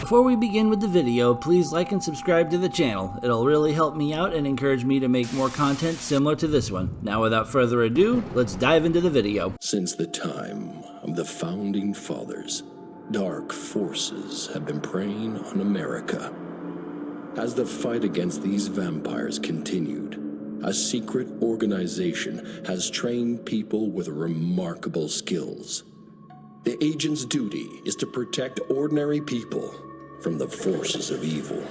Before we begin with the video, please like and subscribe to the channel. It'll really help me out and encourage me to make more content similar to this one. Now without further ado, let's dive into the video. Since the time of the Founding Fathers, dark forces have been preying on America. As the fight against these vampires continued, a secret organization has trained people with remarkable skills. The agent's duty is to protect ordinary people from the forces of evil.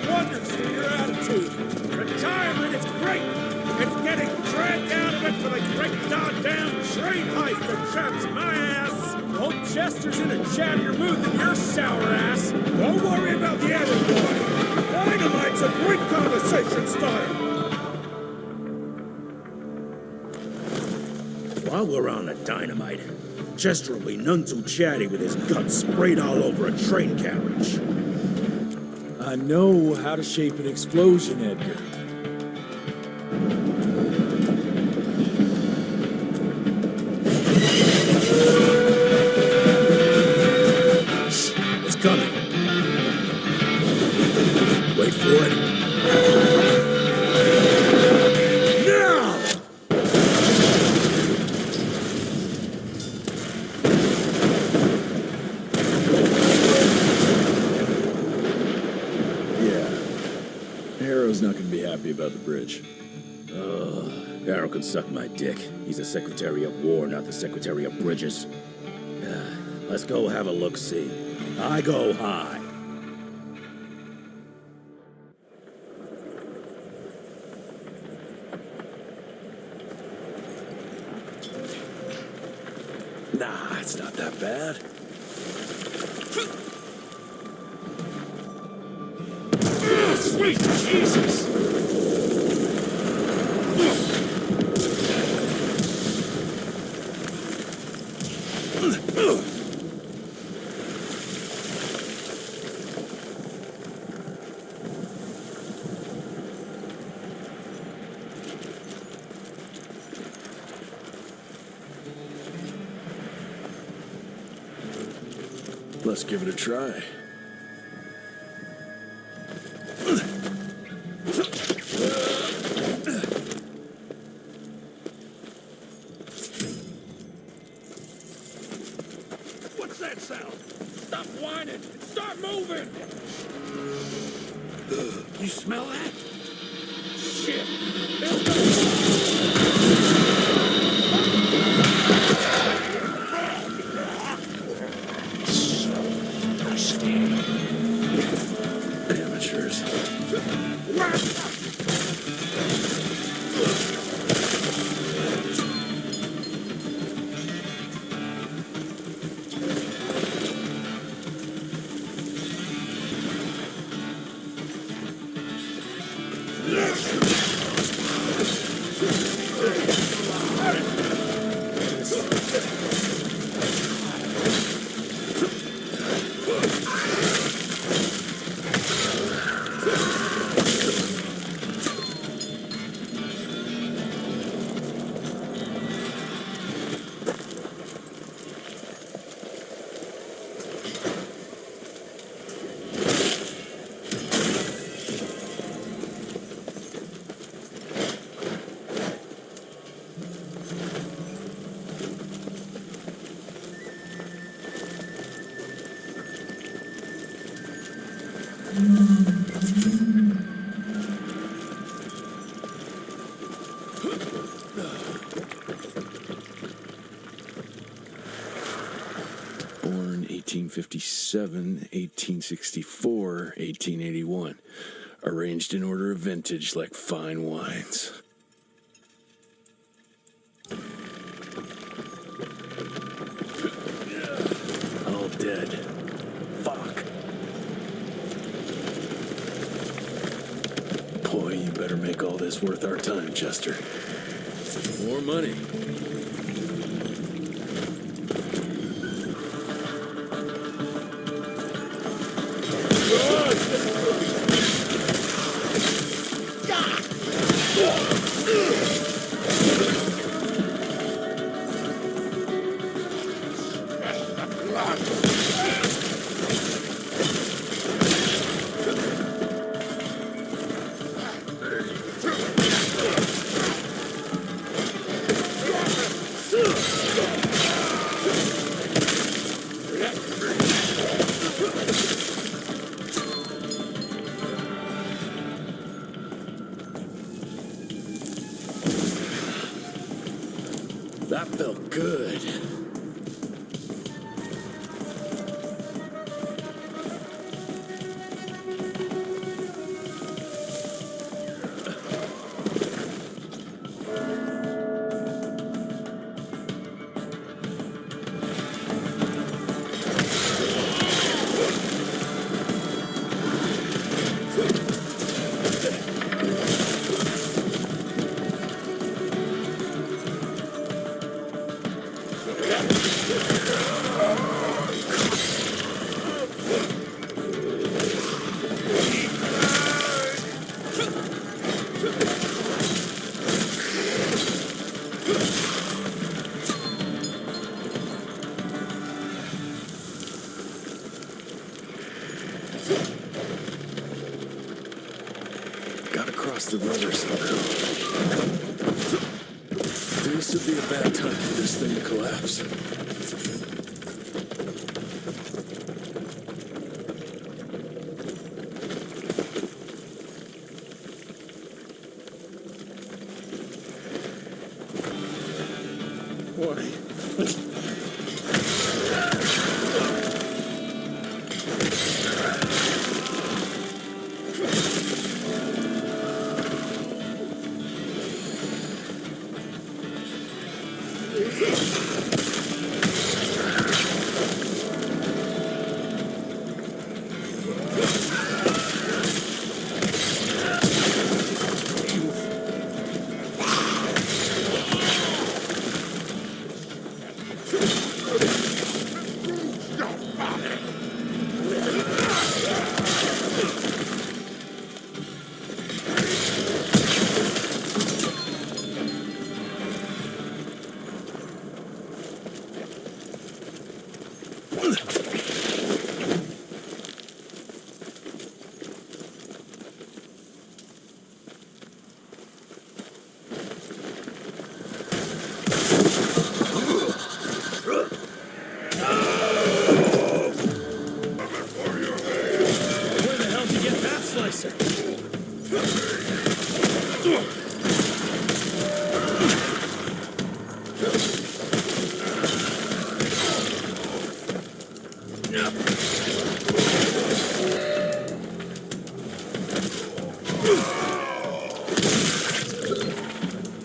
Wonders for your attitude. Retirement is great. It's getting dragged out of it for the great goddamn train heist that traps my ass. Old Chester's in a chattier mood than your sour ass. Don't worry about the other boy. Dynamite's a great conversation starter. While we're on the dynamite, Chester will be none too chatty with his guts sprayed all over a train carriage. I know how to shape an explosion, Edgar. It's coming. Wait for it. Now! Harrow's not gonna be happy about the bridge. Arrow can suck my dick. He's the Secretary of War, not the Secretary of Bridges. Let's go have a look-see. I go high. Nah, it's not that bad. Sweet Jesus! Let's give it a try. What's that sound? Stop whining and start moving! You smell that? Shit! Amateurs. 1857, 1864, 1881. Arranged in order of vintage like fine wines. All dead. Fuck. Boy, you better make all this worth our time, Chester. More money. That felt good. Gotta cross the river somehow. This would be a bad time for this thing to collapse.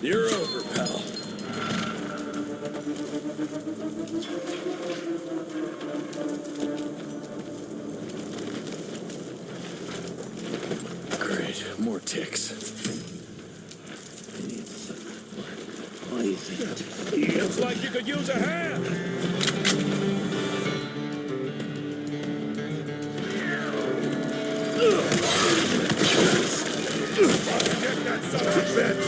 You're over, pal. Great, more ticks. Looks like you could use a hand. Get that son of a bitch!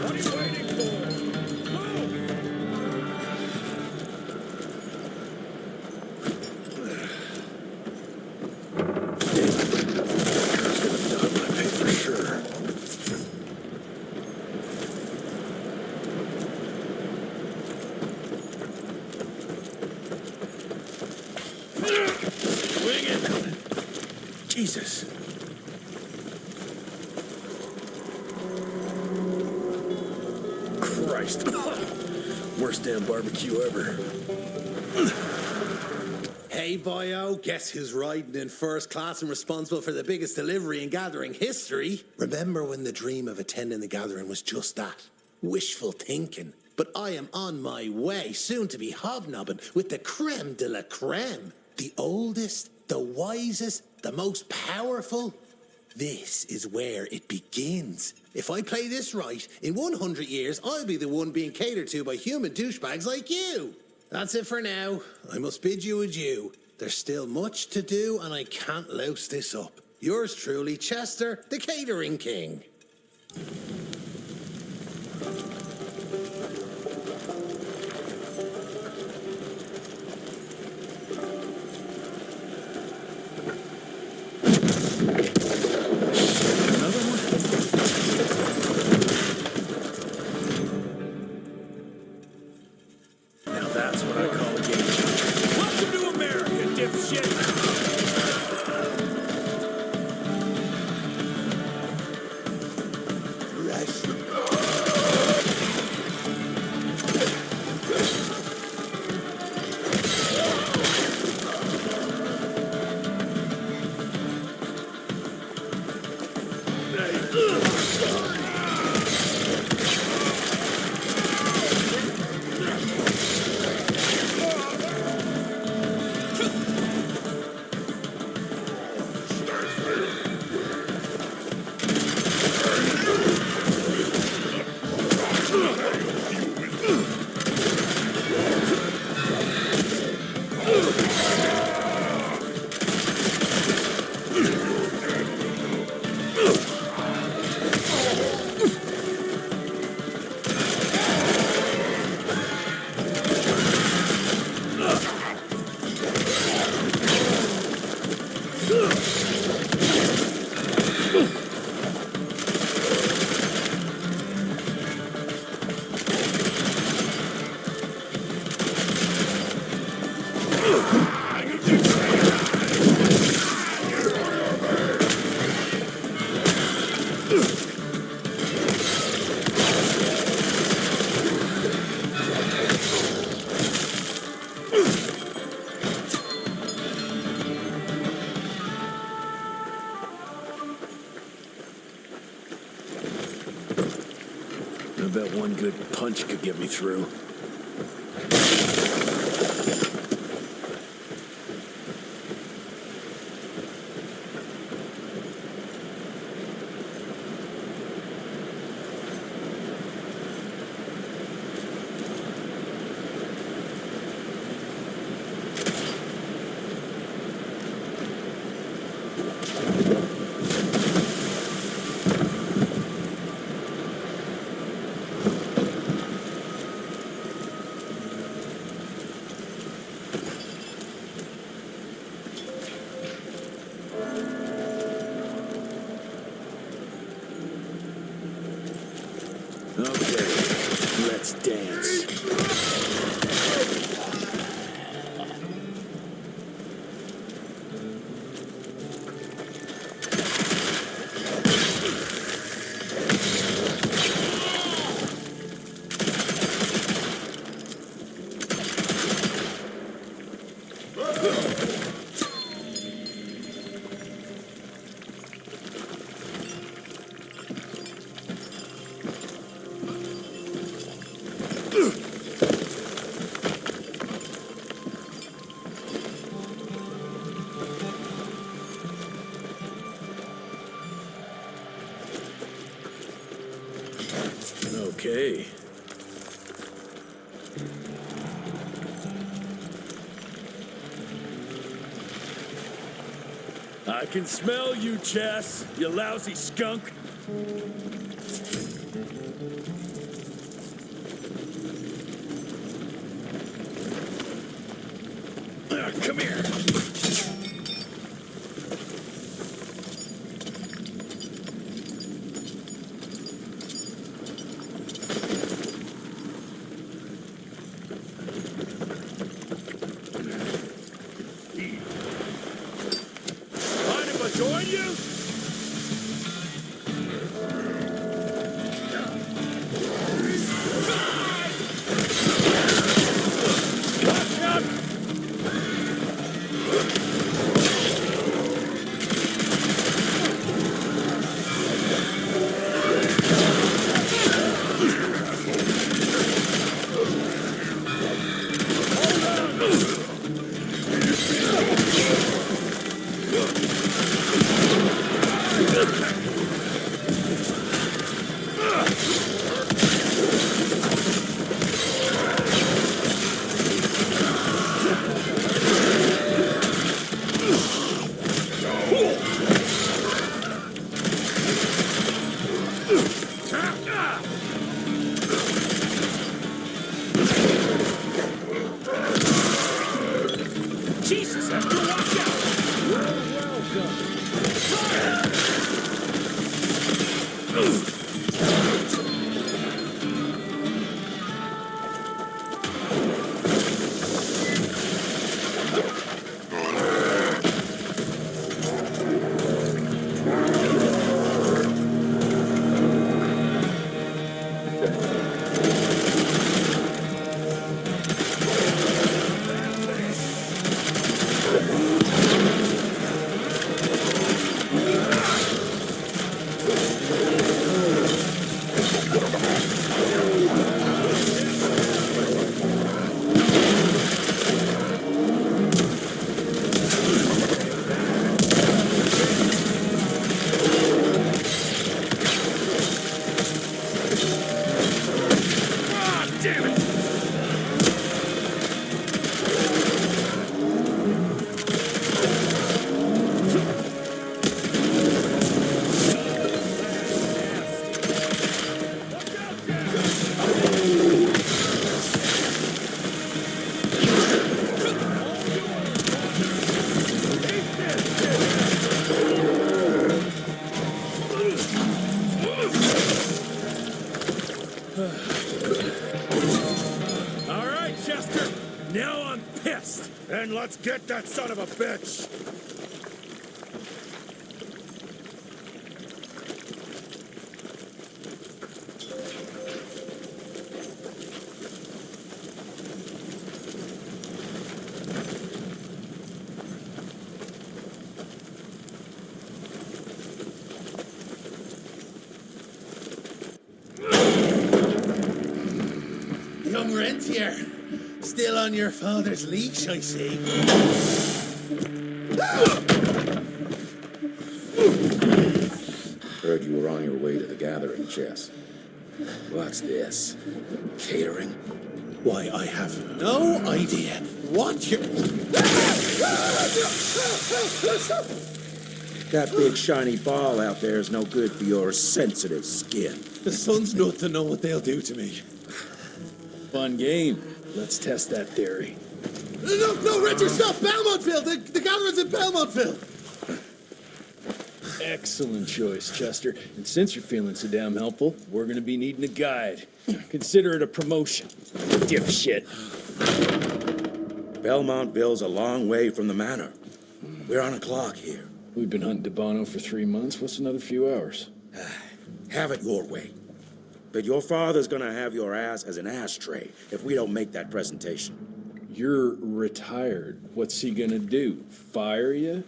What are you waiting for? Move! Jesus. Christ. Worst damn barbecue ever. Hey, boyo, guess who's riding in first class and responsible for the biggest delivery in gathering history? Remember when the dream of attending the gathering was just that? Wishful thinking. But I am on my way, soon to be hobnobbing with the creme de la creme. The oldest, the wisest, the most powerful. This is where it begins. If I play this right, in 100 years, I'll be the one being catered to by human douchebags like you. That's it for now. I must bid you adieu. There's still much to do, and I can't louse this up. Yours truly, Chester, the Catering King. Now that's what I call a game. Welcome to America, dipshit! I bet one good punch could get me through. Okay, let's dance. Okay. I can smell you, Chess, you lousy skunk. Come here. Mind if I join? behind you! Watch out! Jesus, Edgar, watch out! Ah, damn it! All right, Chester. Now I'm pissed. And let's get that son of a bitch. Young rentier, still on your father's leash, I see. Heard you were on your way to the gathering, Chess. What's this? Catering? Why, I have no idea what you're... That big shiny ball out there is no good for your sensitive skin. The sun's not to know what they'll do to me. Fun game. Let's test that theory. No, Richard, stop! Belmontville! The gathering's in Belmontville! Excellent choice, Chester. And since you're feeling so damn helpful, we're gonna be needing a guide. Consider it a promotion. Dipshit. Belmontville's a long way from the manor. We're on a clock here. We've been hunting DeBono for 3 months. What's another few hours? Have it your way. But your father's gonna have your ass as an ashtray if we don't make that presentation. You're retired. What's he gonna do? Fire you?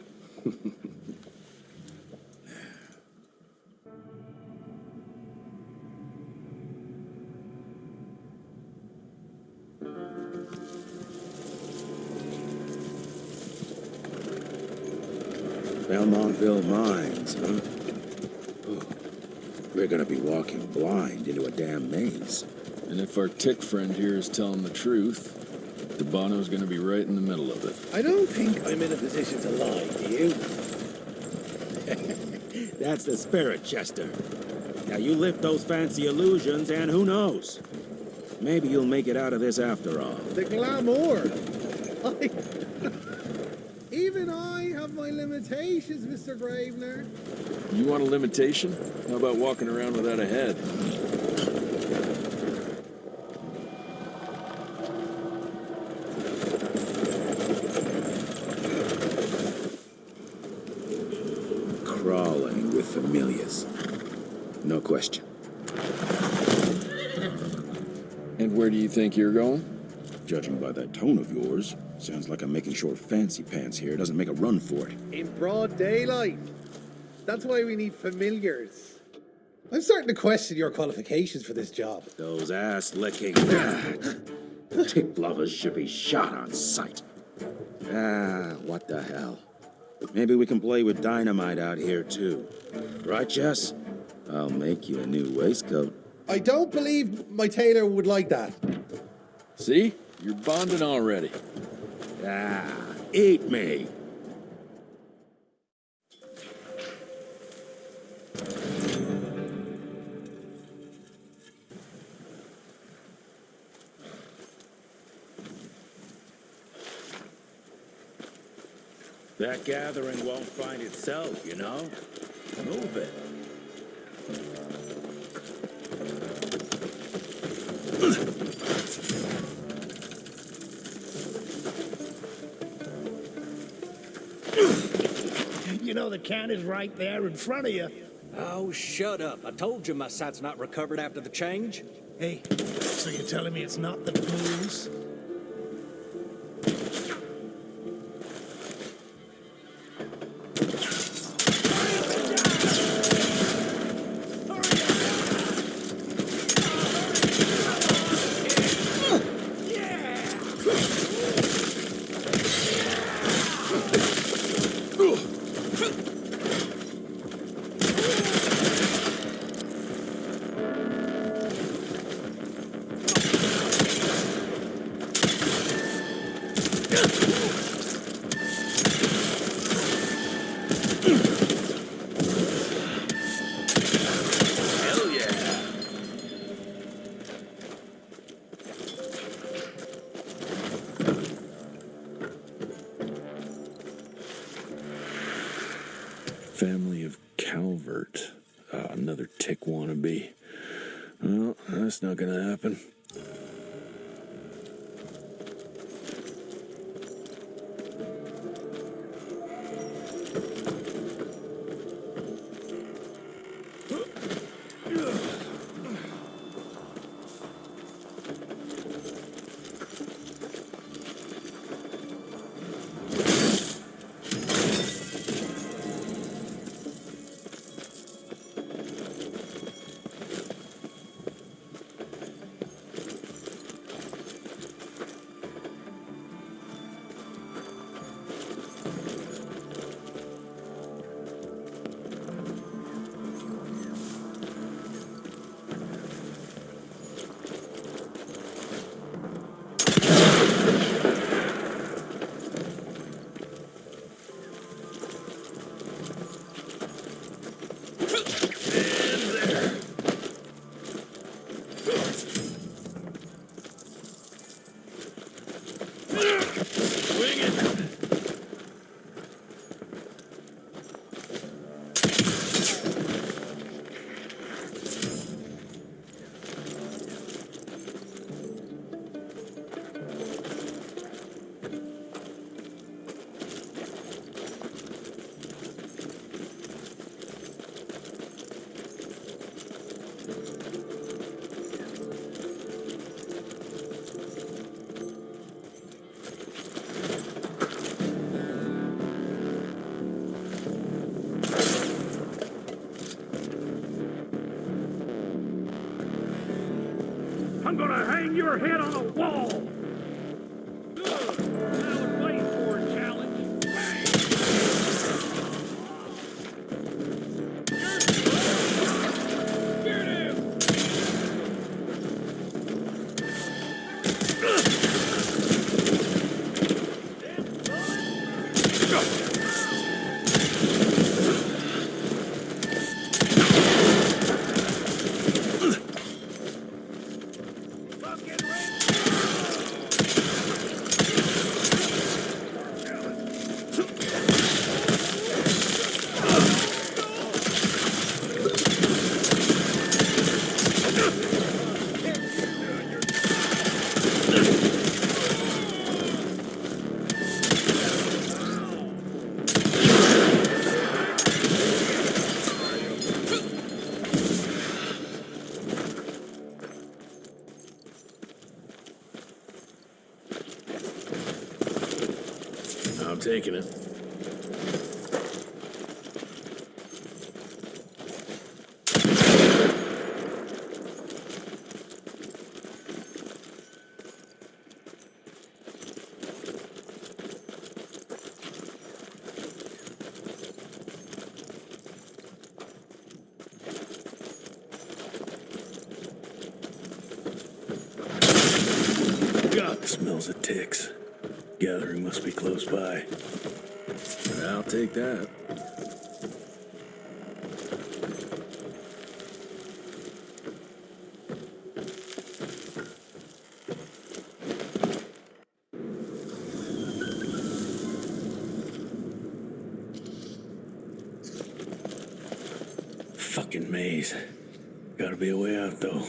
Belmontville Mines, huh? Oh, we're gonna be walking blind into a damn maze. And if our tick friend here is telling the truth, DeBono's gonna be right in the middle of it. I don't think I'm in a position to lie, do you? That's the spirit, Chester. Now you lift those fancy illusions, and who knows? Maybe you'll make it out of this after all. The glamour. Even I have my limitations, Mr. Gravener. You want a limitation? How about walking around without a head? familiars. No question. And where do you think you're going? Judging by that tone of yours, sounds like I'm making sure Fancy Pants here doesn't make a run for it. In broad daylight. That's why we need familiars. I'm starting to question your qualifications for this job. Those ass-licking tick lovers should be shot on sight. What the hell? Maybe we can play with dynamite out here, too. Right, Jess? I'll make you a new waistcoat. I don't believe my tailor would like that. See? You're bonding already. Eat me. That gathering won't find itself, you know? Move it. You know the can is right there in front of you. Oh, shut up. I told you my sight's not recovered after the change. Hey, so you're telling me it's not the booze? Family of Calvert. Another tick wannabe. Well, that's not gonna happen. I'm gonna hang your head on a wall! Good. Now it's waiting for a challenge. Get him! I'm taking it. God, smells of ticks. Gathering must be close by. I'll take that. Fucking maze. Gotta be a way out, though.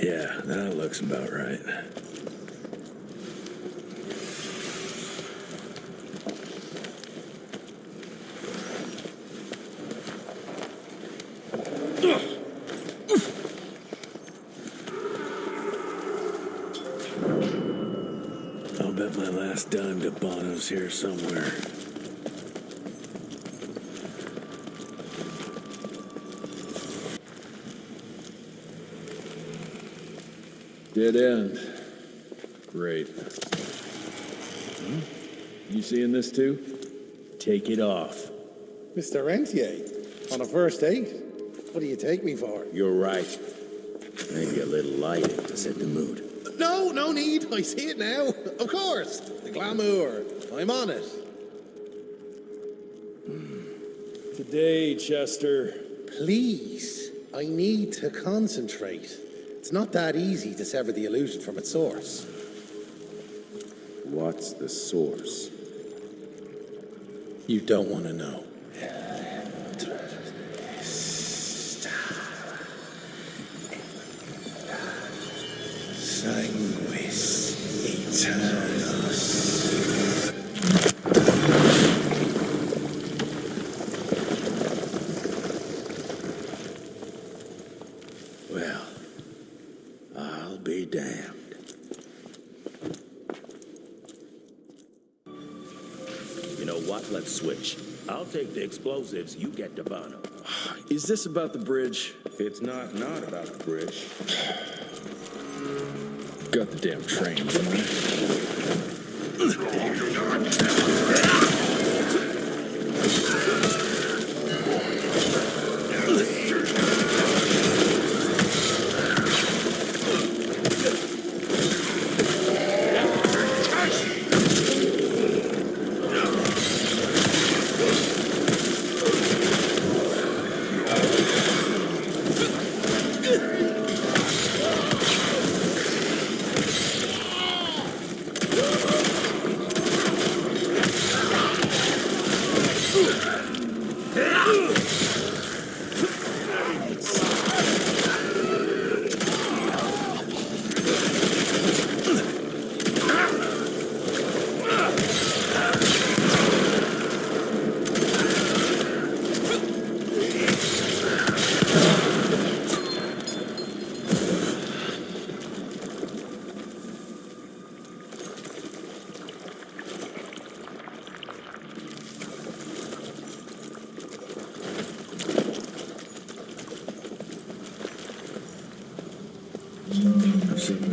Yeah, that looks about right. I'll bet my last dime to Bono's here somewhere. Dead end. Great. You seeing this too? Take it off. Mr. Rentier, on a first date? What do you take me for? You're right. Maybe a little lighting to set the mood. No need. I see it now. Of course. The glamour. I'm on it. Today, Chester. Please, I need to concentrate. It's not that easy to sever the illusion from its source. What's the source? You don't want to know. Sanguis Eternus. Well, I'll be damned. You know what? Let's switch. I'll take the explosives, you get the Bono. Is this about the bridge? It's not about the bridge. Got the damn train, didn't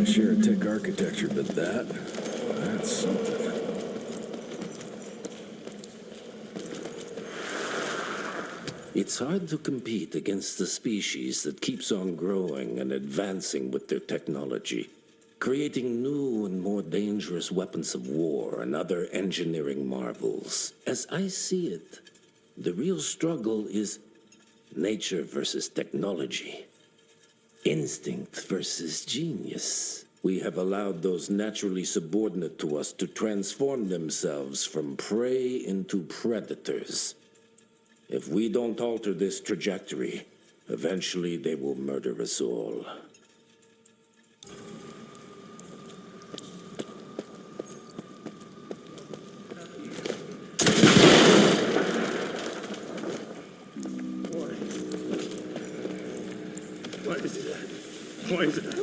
share of tech architecture, but that's something. It's hard to compete against a species that keeps on growing and advancing with their technology, creating new and more dangerous weapons of war and other engineering marvels. As I see it, the real struggle is nature versus technology, instinct versus genius. We have allowed those naturally subordinate to us to transform themselves from prey into predators. If we don't alter this trajectory, eventually they will murder us all. Why is it that? Why is it that?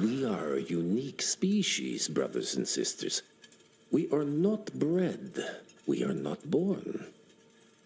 We are a unique species, brothers and sisters. We are not bred. We are not born.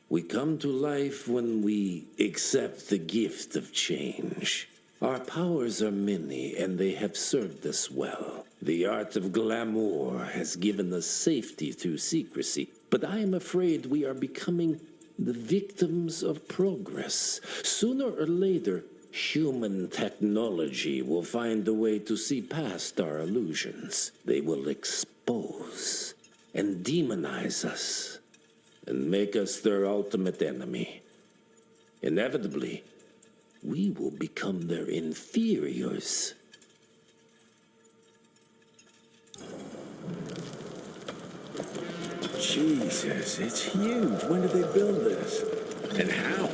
We come to life when we accept the gift of change. Our powers are many, and they have served us well. The art of glamour has given us safety through secrecy, but I am afraid we are becoming the victims of progress. Sooner or later, Human technology will find a way to see past our illusions. They will expose and demonize us and make us their ultimate enemy. Inevitably, we will become their inferiors. Jesus, it's huge. When did they build this? And how?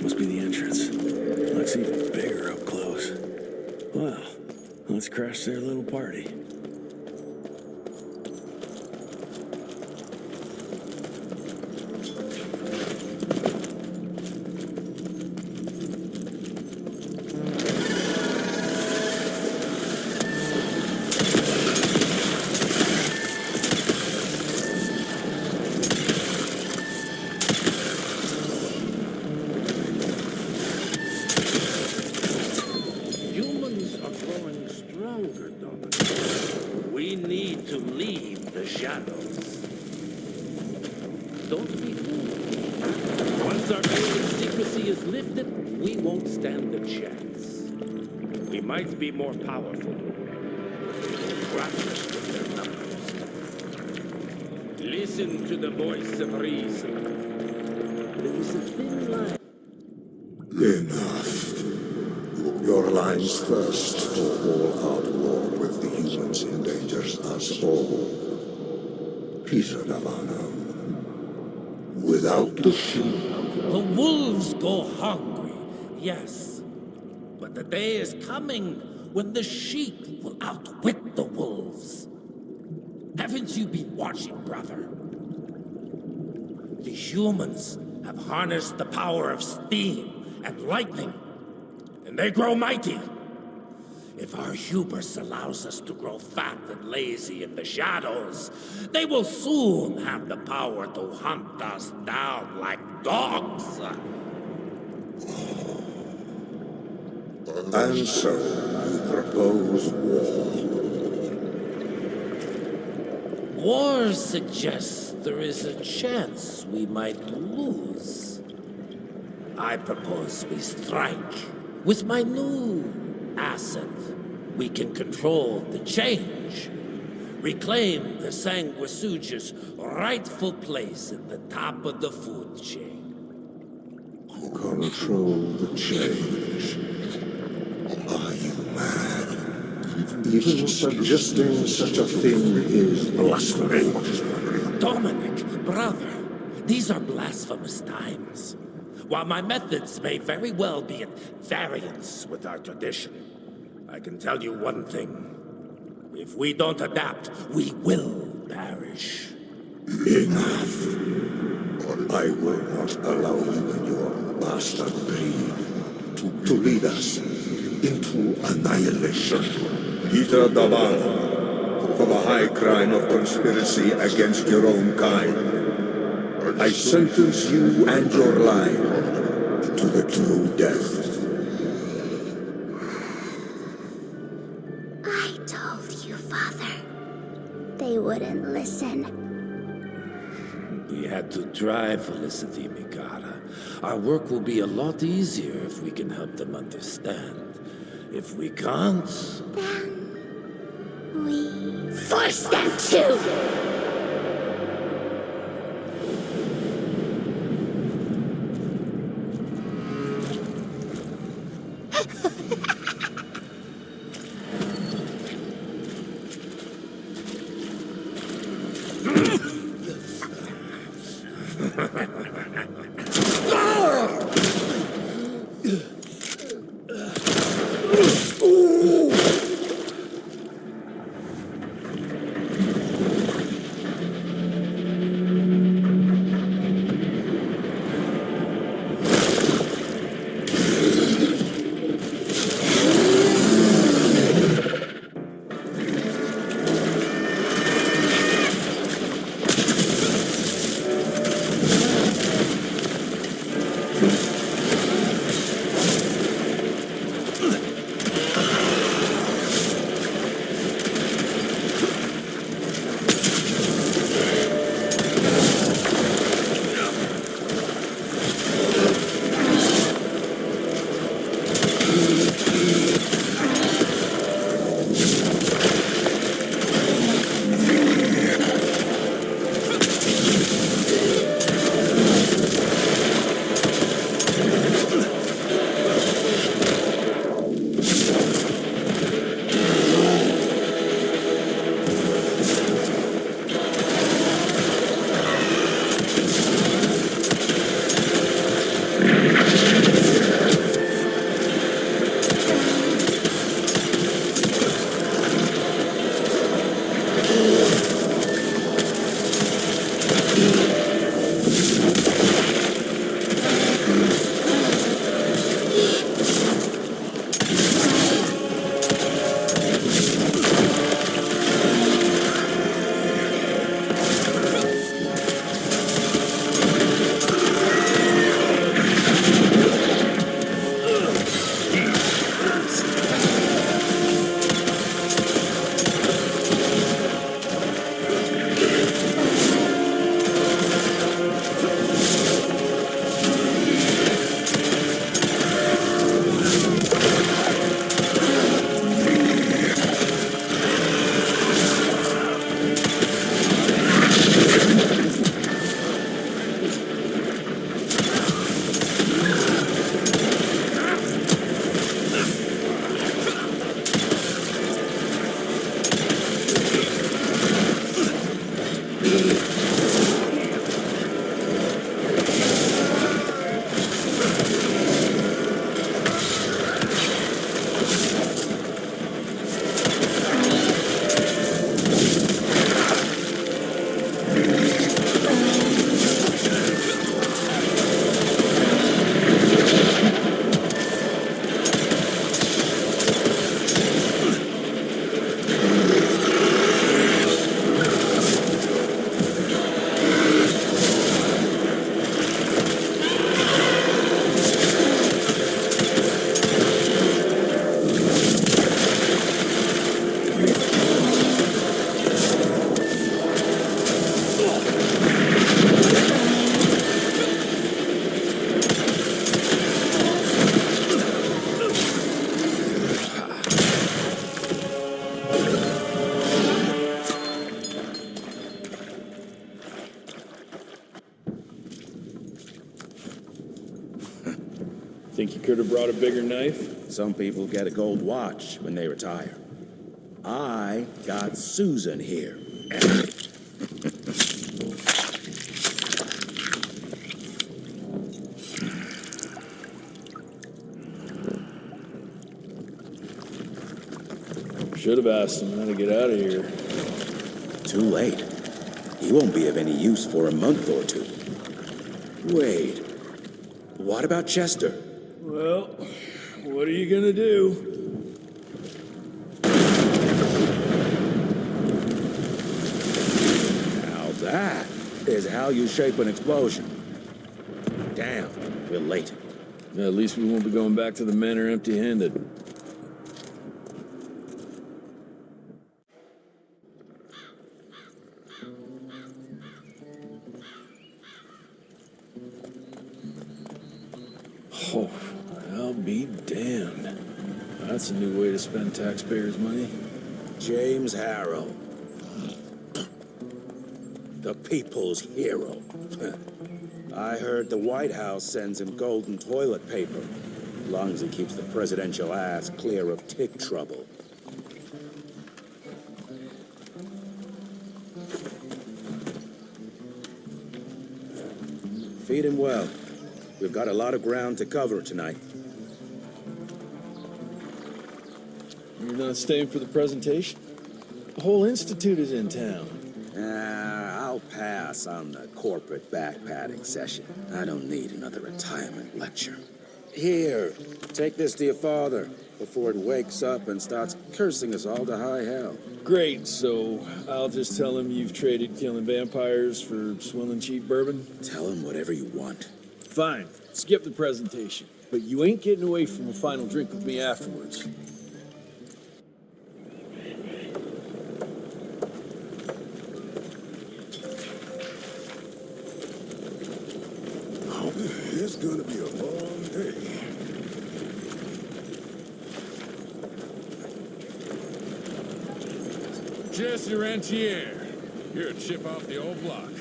Must be the entrance. Looks even bigger up close. Well, let's crash their little party. Humans are growing stronger, Dominic. We need to leave the shadows. Don't be fooled. Once our veil of secrecy is lifted, we won't stand a chance. We might be more powerful. Grappled with their numbers. Listen to the voice of reason. There is a thin line. Enough. Your line's thirst for all-out war with the humans endangers us all. Peter Navana. Without the sheep. The wolves go hungry, yes. But the day is coming when the sheep will outwit the wolves. Haven't you been watching, brother? The humans have harnessed the power of steam and lightning, and they grow mighty. If our hubris allows us to grow fat and lazy in the shadows, they will soon have the power to hunt us down like dogs. I And so, you propose war. War suggests there is a chance we might lose. I propose we strike. With my new asset, we can control the change. Reclaim the Sanguisuja's rightful place at the top of the food chain. Control the change. Are you mad? Even suggesting such a thing is blasphemy. Dominic, brother, these are blasphemous times. While my methods may very well be at variance with our tradition, I can tell you one thing. If we don't adapt, we will perish. Enough. I will not allow you and your bastard breed to lead us into annihilation. Peter Daban, for the high crime of conspiracy against your own kind, I sentence you and your line to the true death. I told you, Father. They wouldn't listen. We had to try, Felicity Mikata. Our work will be a lot easier if we can help them understand. If we can't... Then... we... force them to! Think you could have brought a bigger knife? Some people get a gold watch when they retire. I got Susan here. Should have asked him how to get out of here. Too late. He won't be of any use for a month or two. Wait. What about Chester? Well, what are you gonna do? Now that is how you shape an explosion. Damn, we're late. At least we won't be going back to the manor empty-handed. Oh, I'll be damned. That's a new way to spend taxpayers' money. James Harrow. The people's hero. I heard the White House sends him golden toilet paper, as long as he keeps the presidential ass clear of tick trouble. Feed him well. We've got a lot of ground to cover tonight. You're not staying for the presentation? The whole institute is in town. I'll pass on the corporate backpatting session. I don't need another retirement lecture. Here, take this to your father before it wakes up and starts cursing us all to high hell. Great, so I'll just tell him you've traded killing vampires for swilling cheap bourbon? Tell him whatever you want. Fine, skip the presentation. But you ain't getting away from a final drink with me afterwards. It's gonna be a long day. Jesse Rentier. You're a chip off the old block.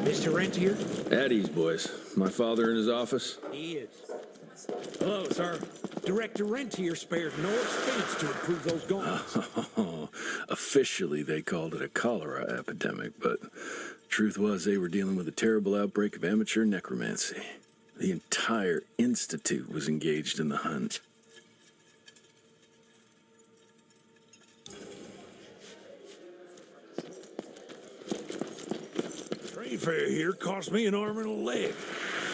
Mr. Rentier? At ease, boys. My father in his office? He is. Hello, sir. Director Rentier spared no expense to improve those guns. Officially, they called it a cholera epidemic, but truth was they were dealing with a terrible outbreak of amateur necromancy. The entire institute was engaged in the hunt. Train fare here cost me an arm and a leg.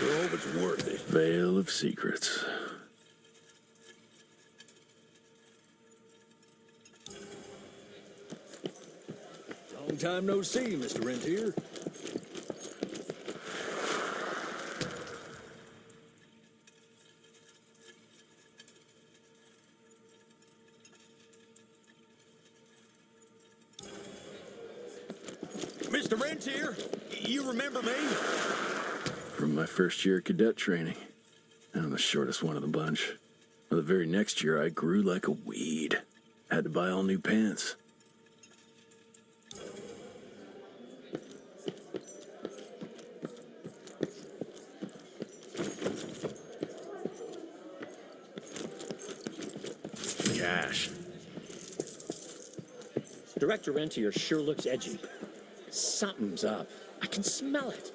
Sure hope it's worth it. Veil of secrets. Long time no see, Mr. Rentier. Mr. Rentier, you remember me? From my first year of cadet training. I'm the shortest one of the bunch. Well, the very next year, I grew like a weed. Had to buy all new pants. Cash. Director Rentier sure looks edgy. Something's up. I can smell it.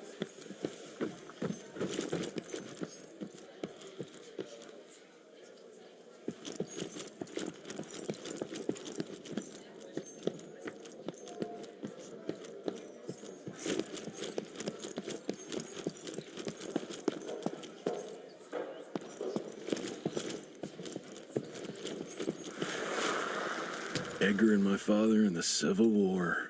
Edgar and my father in the Civil War.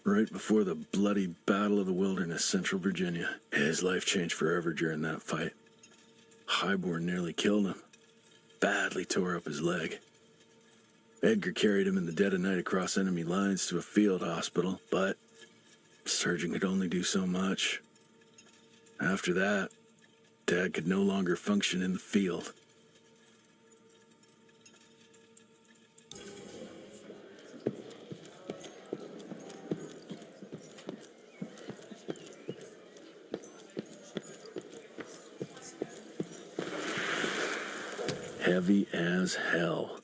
Right before the bloody Battle of the Wilderness, Central Virginia. His life changed forever during that fight. Highborn nearly killed him. Badly tore up his leg. Edgar carried him in the dead of night across enemy lines to a field hospital, but the surgeon could only do so much. After that, Dad could no longer function in the field. heavy as hell.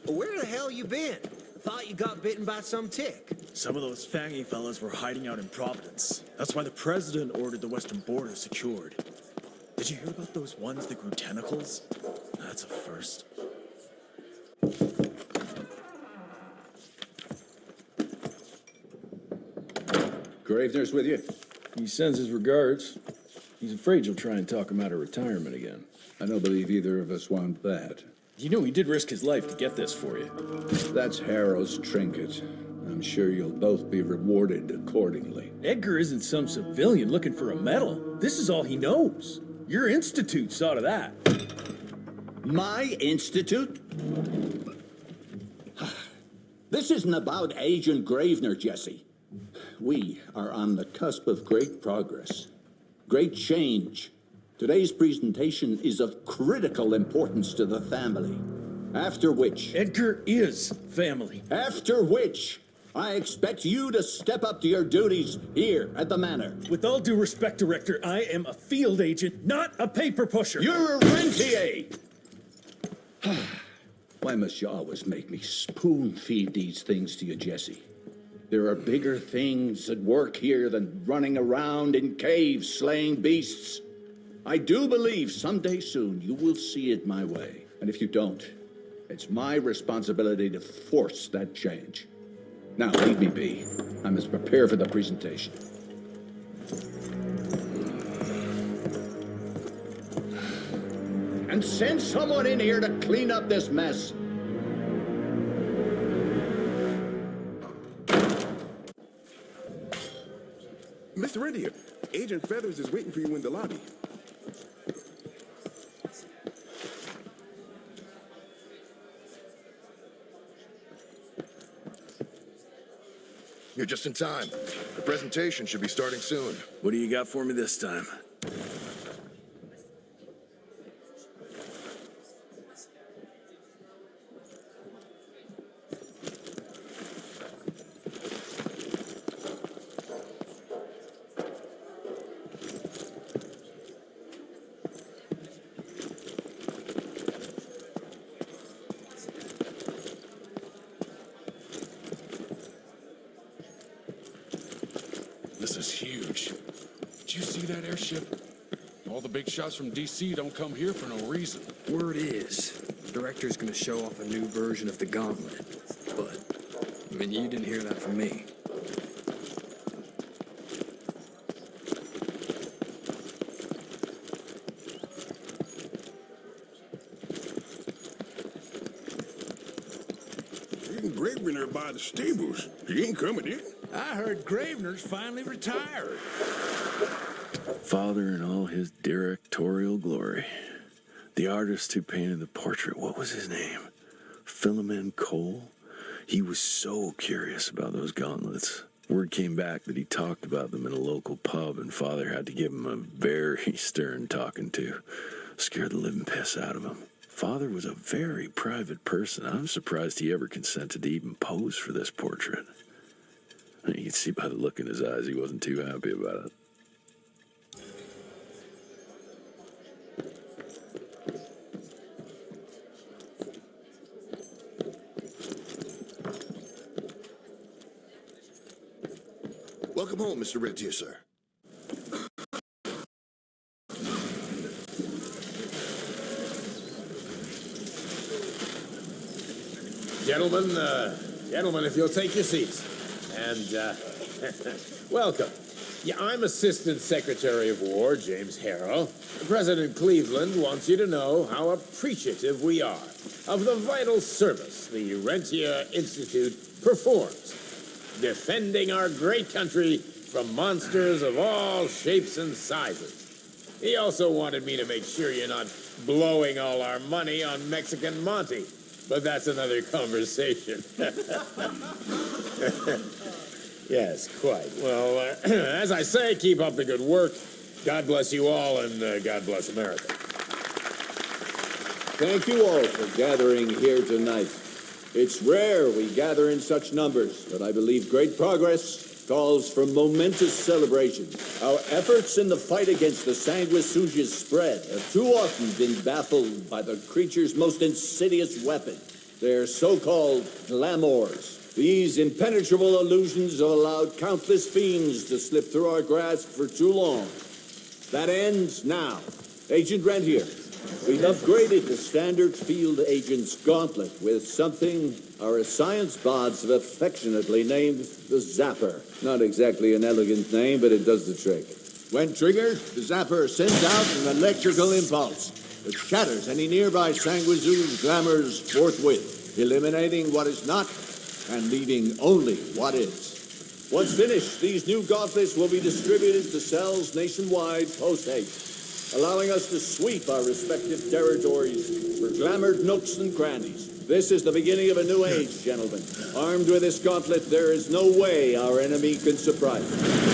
Where the hell you been? Thought you got bitten by some tick. Some of those fangy fellas were hiding out in Providence. That's why the president ordered the western border secured. Did you hear about those ones that grew tentacles? That's a first. Gravener's with you? He sends his regards. He's afraid you'll try and talk him out of retirement again. I don't believe either of us want that. You know he did risk his life to get this for you. That's Harrow's trinket. I'm sure you'll both be rewarded accordingly. Edgar isn't some civilian looking for a medal. This is all he knows. Your institute saw to that. My institute? This isn't about Agent Gravener, Jesse. We are on the cusp of great progress, great change. Today's presentation is of critical importance to the family. After which... Edgar is family. After which, I expect you to step up to your duties here at the manor. With all due respect, Director, I am a field agent, not a paper pusher. You're a rentier! Why must you always make me spoon-feed these things to you, Jesse? There are bigger things at work here than running around in caves slaying beasts. I do believe someday soon you will see it my way. And if you don't, it's my responsibility to force that change. Now, leave me be. I must prepare for the presentation. And send someone in here to clean up this mess. Mr. Rentier, Agent Feathers is waiting for you in the lobby. You're just in time. The presentation should be starting soon. What do you got for me this time? This is huge. Did you see that airship? All the big shots from DC don't come here for no reason. Word is, the director's gonna show off a new version of the gauntlet. But, I mean, you didn't hear that from me. Gravener by the stables. He ain't coming in. I heard Gravener's finally retired. Father in all his directorial glory. The artist who painted the portrait, what was his name? Philemon Cole? He was so curious about those gauntlets. Word came back that he talked about them in a local pub, and Father had to give him a very stern talking to. Scared the living piss out of him. Father was a very private person. I'm surprised he ever consented to even pose for this portrait. You can see by the look in his eyes he wasn't too happy about it. Welcome home, Mr. Rentier, sir. Gentlemen, if you'll take your seats. And, welcome. Yeah, I'm Assistant Secretary of War, James Harrow. President Cleveland wants you to know how appreciative we are of the vital service the Rentier Institute performs, defending our great country from monsters of all shapes and sizes. He also wanted me to make sure you're not blowing all our money on Mexican Monty. But that's another conversation. Yes, quite. Well, as I say, keep up the good work. God bless you all, and God bless America. Thank you all for gathering here tonight. It's rare we gather in such numbers, but I believe great progress calls for momentous celebration. Our efforts in the fight against the Sanguisuga's spread have too often been baffled by the creature's most insidious weapon, their so-called glamours. These impenetrable illusions have allowed countless fiends to slip through our grasp for too long. That ends now. Agent Rentier, we've upgraded the standard field agent's gauntlet with something our science bots have affectionately named the Zapper. Not exactly an elegant name, but it does the trick. When triggered, the Zapper sends out an electrical impulse that shatters any nearby Sanguisuga's glamours forthwith, eliminating what is not and leaving only what is. Once finished, these new gauntlets will be distributed to cells nationwide post-haste, allowing us to sweep our respective territories for glamored nooks and crannies. This is the beginning of a new age, gentlemen. Armed with this gauntlet, there is no way our enemy can surprise us.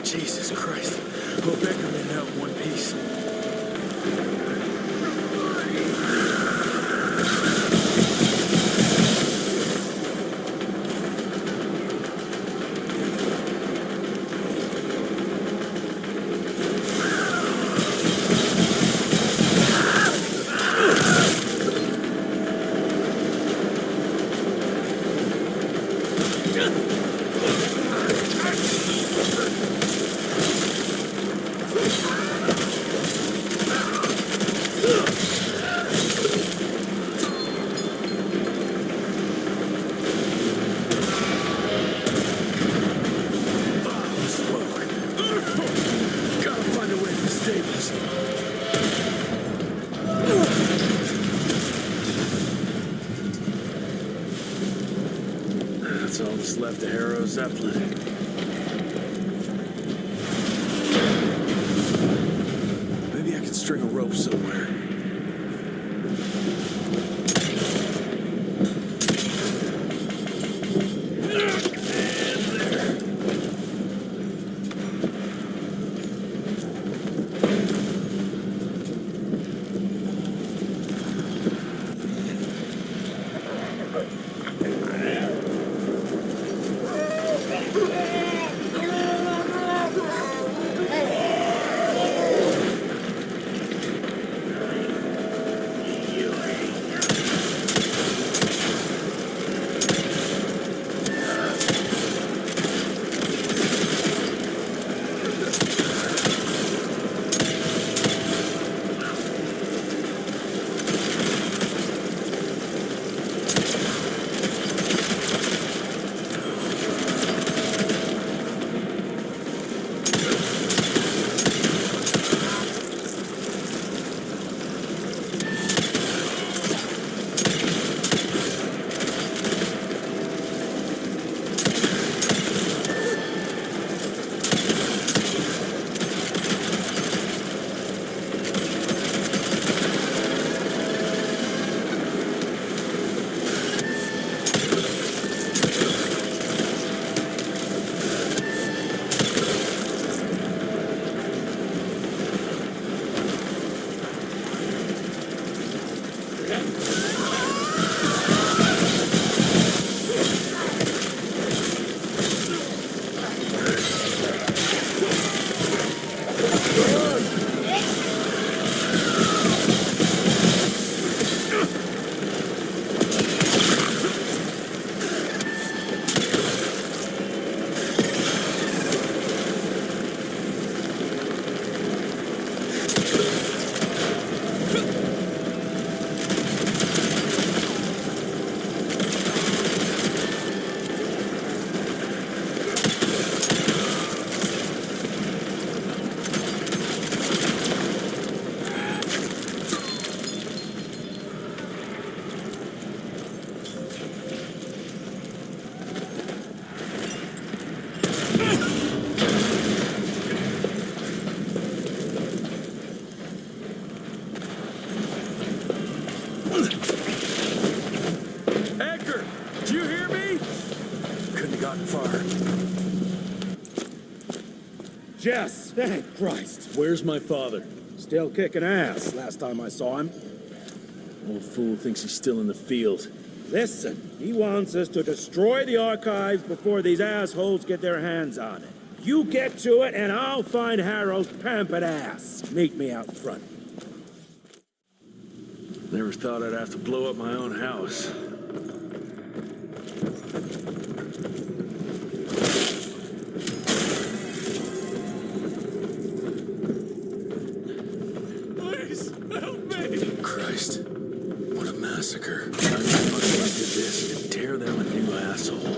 Jesus Christ. Hope Edgar made it out in one piece. That's all that's left of Harrow Zeppelin. Maybe I could string a rope somewhere. gotten far. Jess, thank Christ. Where's my father? Still kicking ass, last time I saw him. Old fool thinks he's still in the field. Listen, he wants us to destroy the archives before these assholes get their hands on it. You get to it, and I'll find Harrow's pampered ass. Meet me out front. Never thought I'd have to blow up my own house. Please, help me! Christ, what a massacre. I fucking did this and tear them a new asshole.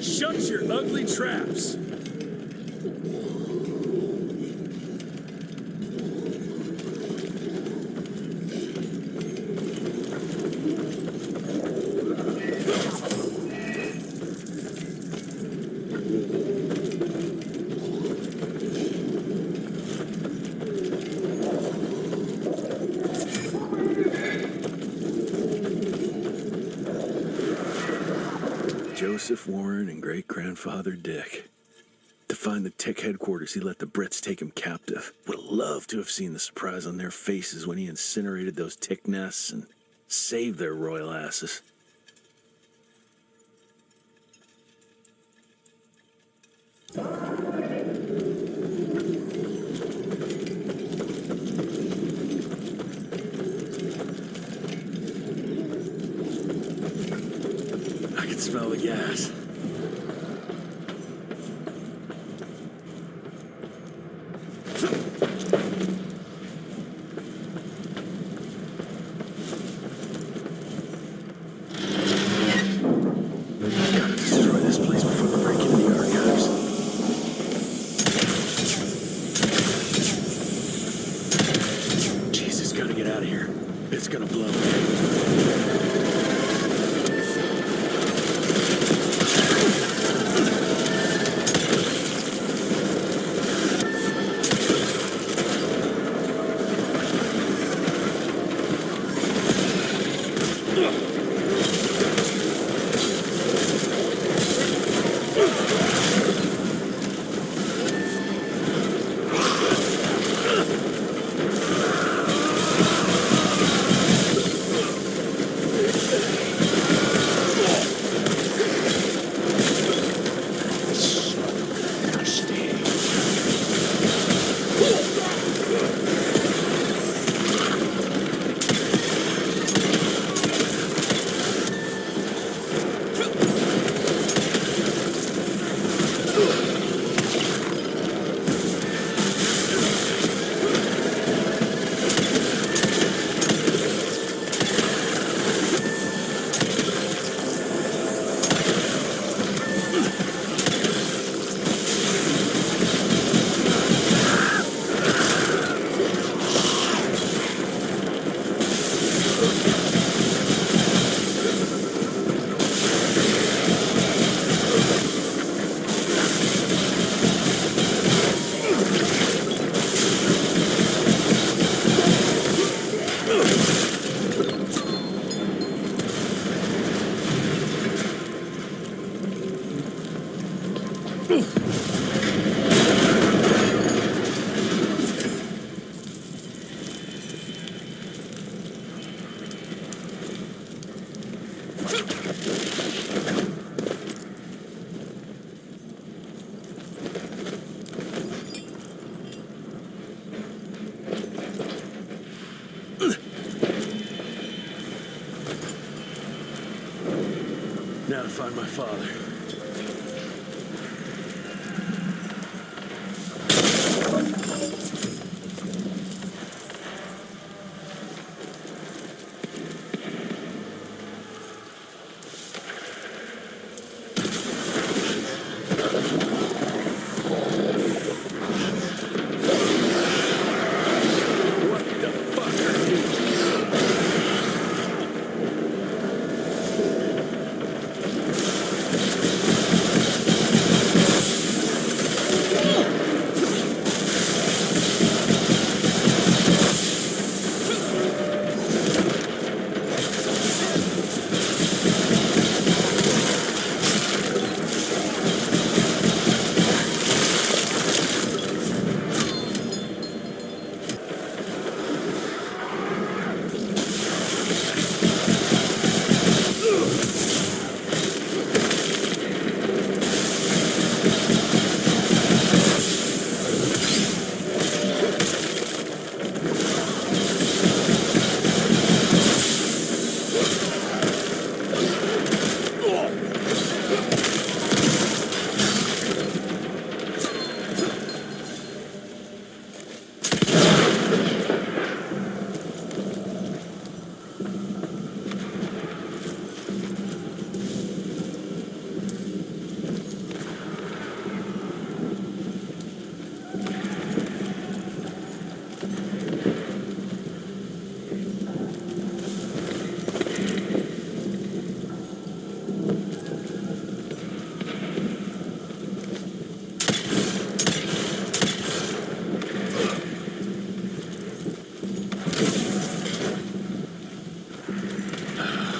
Shut your ugly traps! Joseph Warren and great-grandfather Dick. To find the Tick headquarters, he let the Brits take him captive. Would have loved to have seen the surprise on their faces when he incinerated those Tick nests and saved their royal asses. I can smell the gas. Gotta destroy this place before they break into the archives. Jesus, gotta get out of here. It's gonna blow. Now to find my father.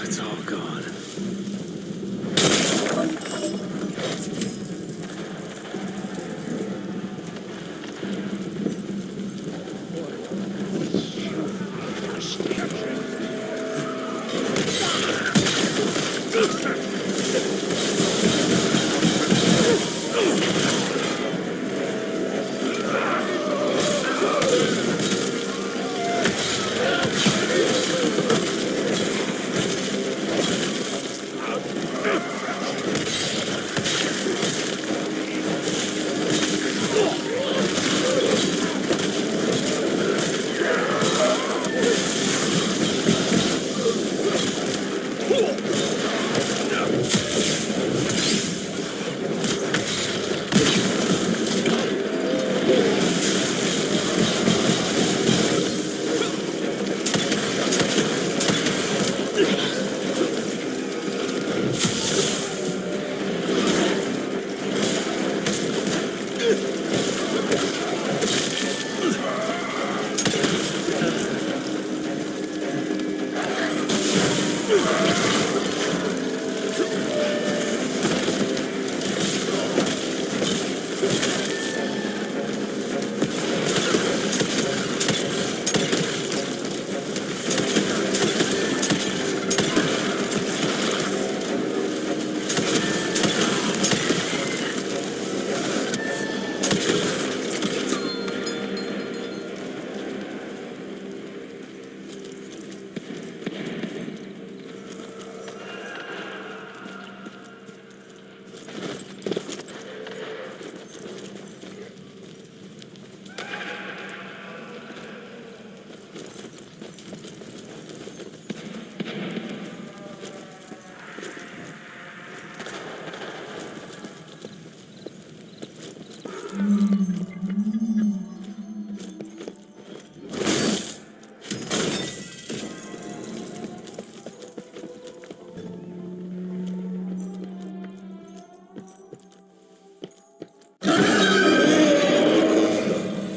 It's all gone.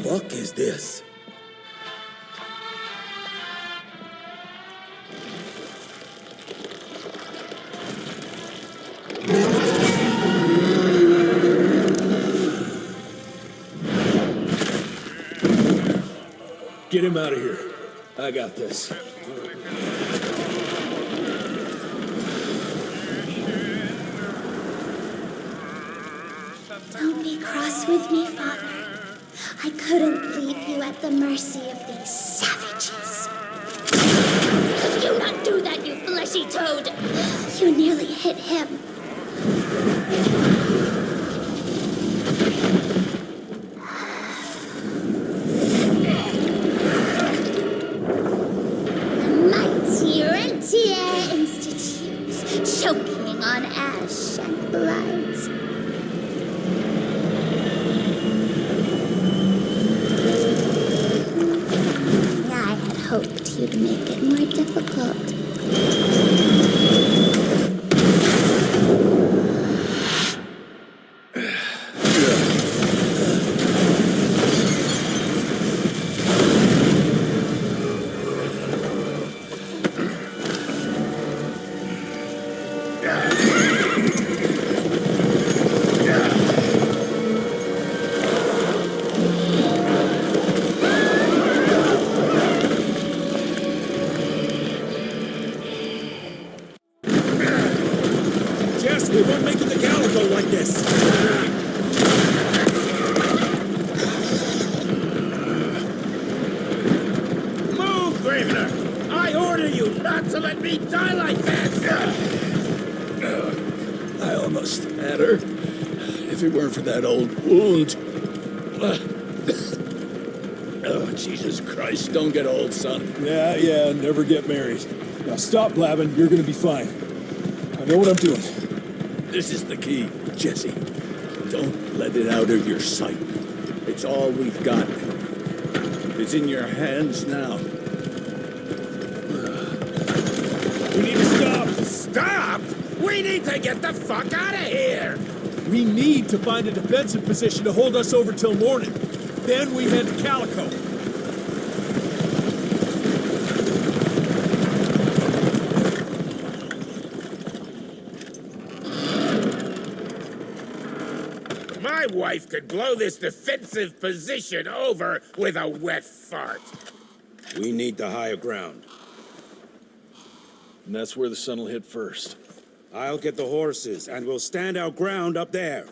Fuck is this? Get him out of here. I got this. Don't be cross with me, Father. I couldn't leave you at the mercy of these savages. Do not do that, you fleshy toad! You nearly hit him. Mighty Rentier Institute, choking on ash and blood. I had hoped you'd make it more difficult. Jess, we won't make it to Calico like this. Move, Gravener! I order you not to let me die like this! I almost had her. If it weren't for that old wound. Oh, Jesus Christ, don't get old, son. Yeah, never get married. Now stop blabbing, you're gonna be fine. I know what I'm doing. This is the key, Jesse. Don't let it out of your sight. It's all we've got. It's in your hands now. We need to stop! Stop? We need to get the fuck out of here! We need to find a defensive position to hold us over till morning. Then we head to Calico. My wife could blow this defensive position over with a wet fart. We need the higher ground. And that's where the sun will hit first. I'll get the horses, and we'll stand our ground up there.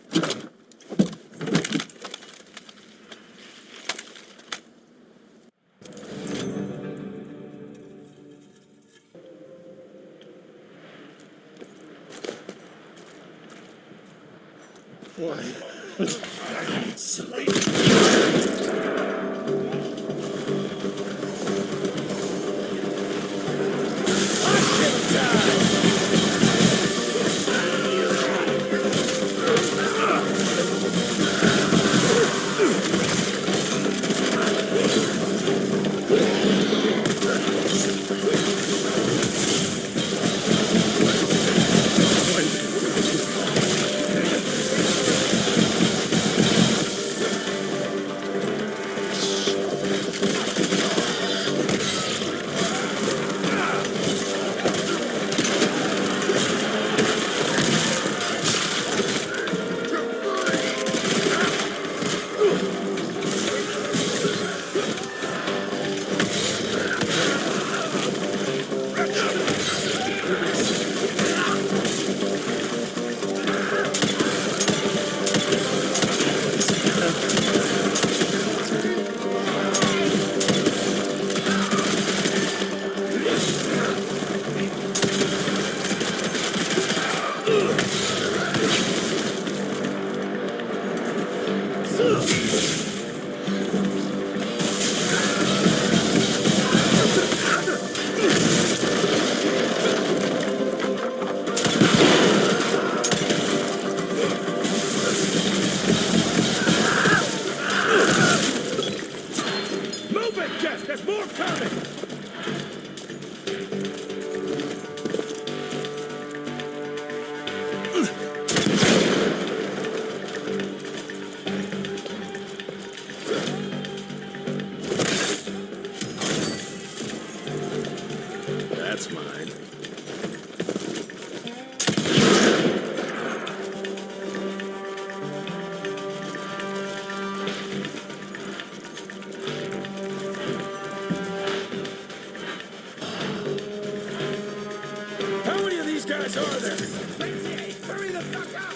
Move it, Jess! There's more coming! That's mine. How many of these guys are there? Hurry the fuck up!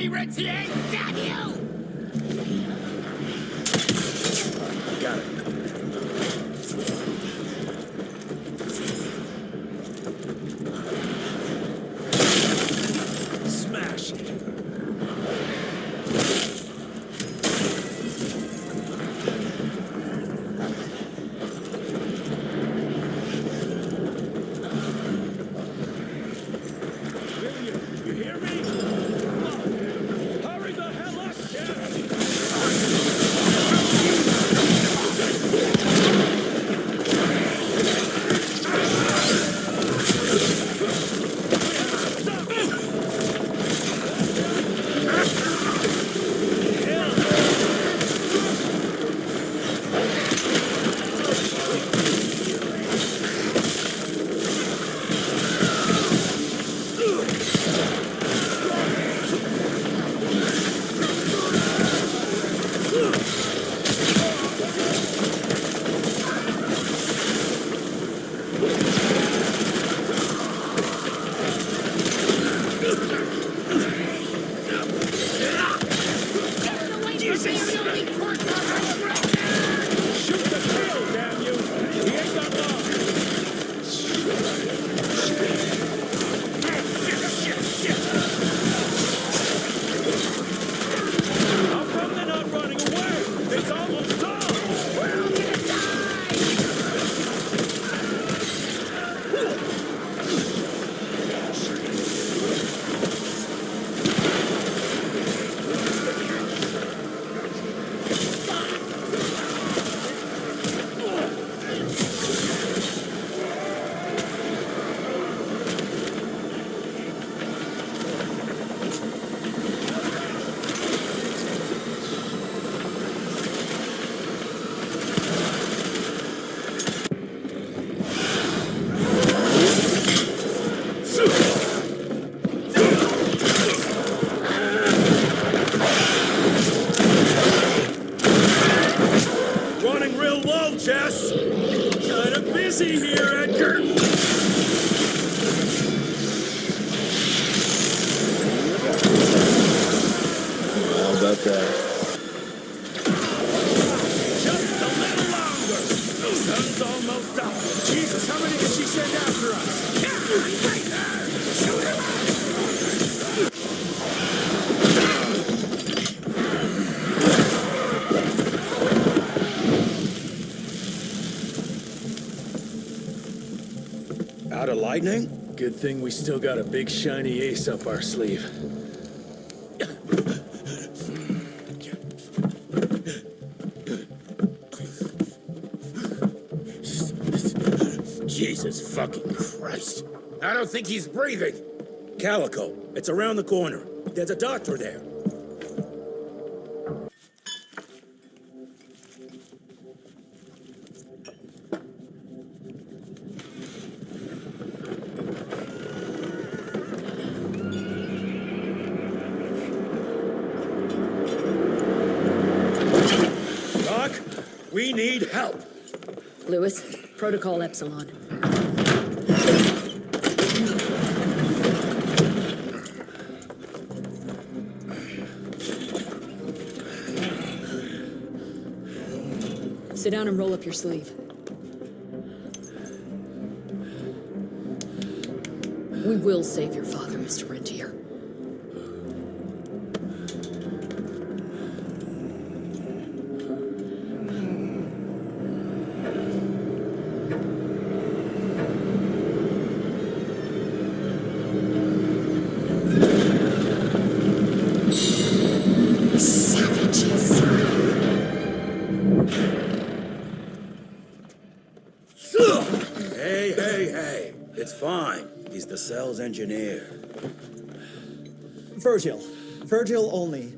me, Ritzy! Damn you! Got it. Smash it. You hear me? Hurry the hell up, kid! Running real low, Jess. Kinda busy here, Edgar. How about that? Just a little longer. Sun's almost up. Jesus, how many did she send after us? Right there. Shoot him out. Out of lightning? Good thing we still got a big shiny ace up our sleeve. Jesus fucking Christ. I don't think he's breathing. Calico, it's around the corner. There's a doctor there. Doc, we need help. Lewis, Protocol Epsilon. Sit down and roll up your sleeve. We will save your father, Mr. Rentier. Hey. It's fine. He's the cell's engineer. Virgil only.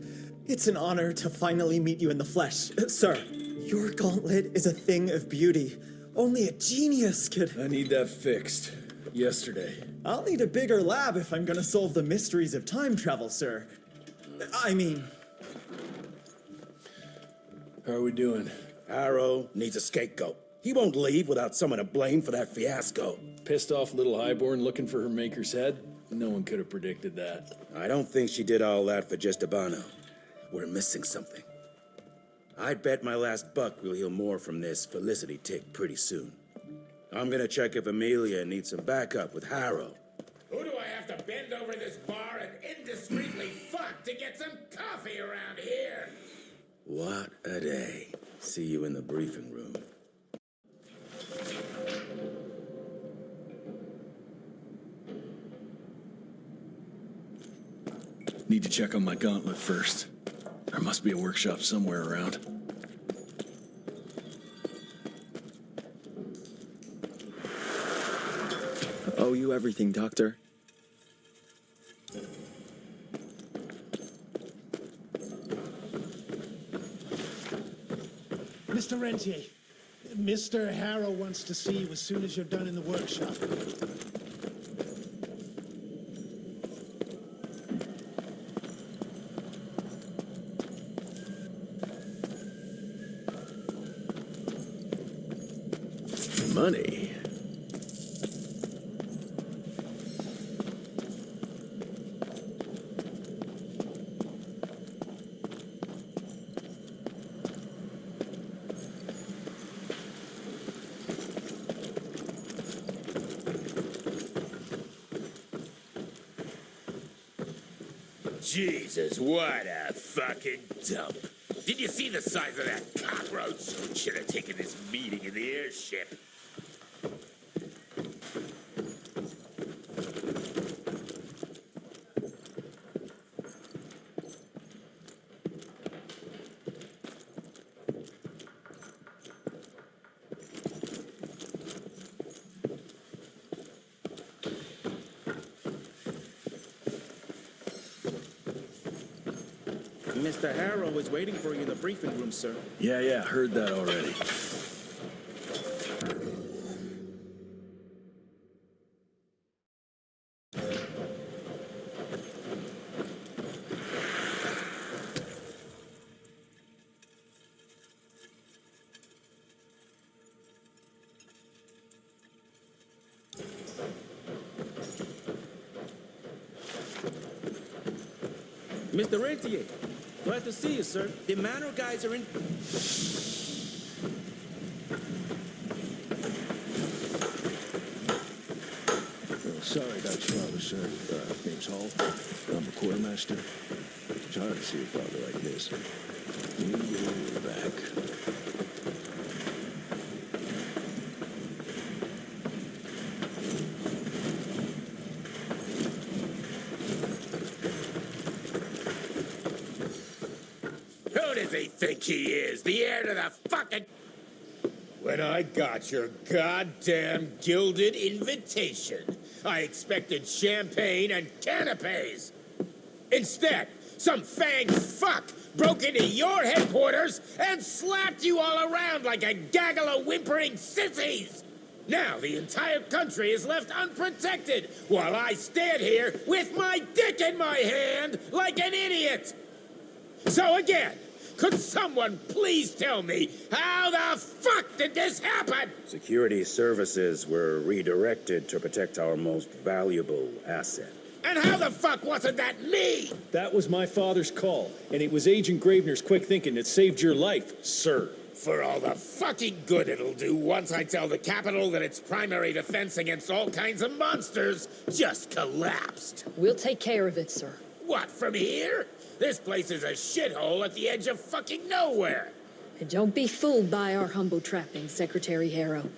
It's an honor to finally meet you in the flesh. Sir, your gauntlet is a thing of beauty. Only a genius could... I need that fixed. Yesterday. I'll need a bigger lab if I'm gonna solve the mysteries of time travel, sir. I mean... How are we doing? Arrow needs a scapegoat. He won't leave without someone to blame for that fiasco. Pissed off little highborn looking for her maker's head? No one could have predicted that. I don't think she did all that for just Abano. We're missing something. I'd bet my last buck we'll hear more from this Felicity tick pretty soon. I'm gonna check if Amelia needs some backup with Harrow. Who do I have to bend over this bar and indiscreetly fuck to get some coffee around here? What a day. See you in the briefing room. Need to check on my gauntlet first. There must be a workshop somewhere around. Owe you everything, Doctor. Mr. Rentier, Mr. Harrow wants to see you as soon as you're done in the workshop. Money. Jesus, what a fucking dump. Did you see the size of that cockroach? Should have taken this meeting in the airship. Mr. Harrow is waiting for you in the briefing room, sir. Yeah, heard that already. Mr. Rentier, glad to see you, sir. The Manor guys are in... Sorry about your father, sir. Name's Hall. I'm a quartermaster. It's hard to see a father like this. We're back. Who does he think he is? The heir to the fucking... When I got your goddamn gilded invitation, I expected champagne and canapes. Instead, some fang fuck broke into your headquarters and slapped you all around like a gaggle of whimpering sissies. Now the entire country is left unprotected while I stand here with my dick in my hand like an idiot. So again, could someone please tell me how the fuck did this happen? Security services were redirected to protect our most valuable asset. And how the fuck wasn't that me? That was my father's call, and it was Agent Gravener's quick thinking that saved your life, sir. For all the fucking good it'll do once I tell the Capitol that its primary defense against all kinds of monsters just collapsed. We'll take care of it, sir. What, from here? This place is a shithole at the edge of fucking nowhere. And don't be fooled by our humble trappings, Secretary Harrow.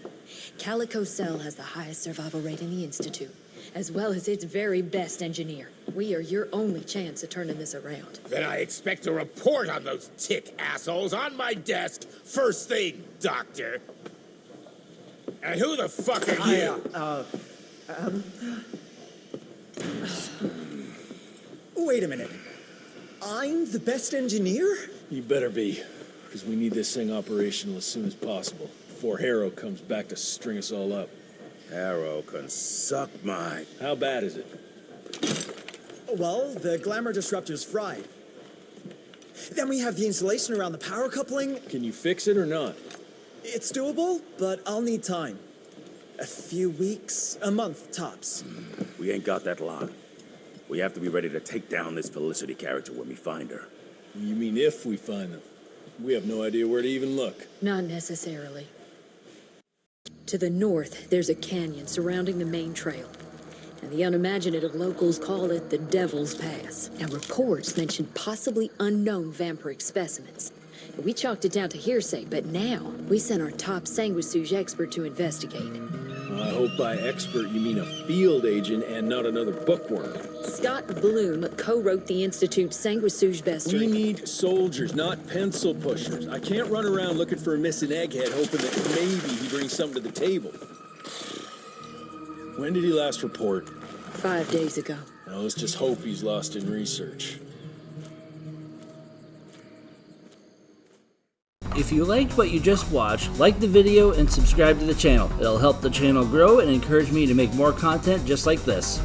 Calico Cell has the highest survival rate in the Institute, as well as its very best engineer. We are your only chance of turning this around. Then I expect a report on those tick assholes on my desk first thing, Doctor. And who the fuck are you? Wait a minute. I'm the best engineer? You better be, because we need this thing operational as soon as possible, before Harrow comes back to string us all up. Harrow can suck my... How bad is it? Well, the glamour disruptor's fried. Then we have the insulation around the power coupling. Can you fix it or not? It's doable, but I'll need time. A few weeks, a month tops. We ain't got that long. We have to be ready to take down this Felicity character when we find her. You mean if we find them? We have no idea where to even look. Not necessarily. To the north, there's a canyon surrounding the main trail. And the unimaginative locals call it the Devil's Pass. And reports mention possibly unknown vampiric specimens. We chalked it down to hearsay, but now we sent our top sanguisuge expert to investigate. I hope by expert you mean a field agent and not another bookworm. Scott Bloom co-wrote the Institute's sanguisuge bestiary. We need soldiers, not pencil pushers. I can't run around looking for a missing egghead hoping that maybe he brings something to the table. When did he last report? 5 days ago. Now let's just hope he's lost in research. If you liked what you just watched, like the video and subscribe to the channel. It'll help the channel grow and encourage me to make more content just like this.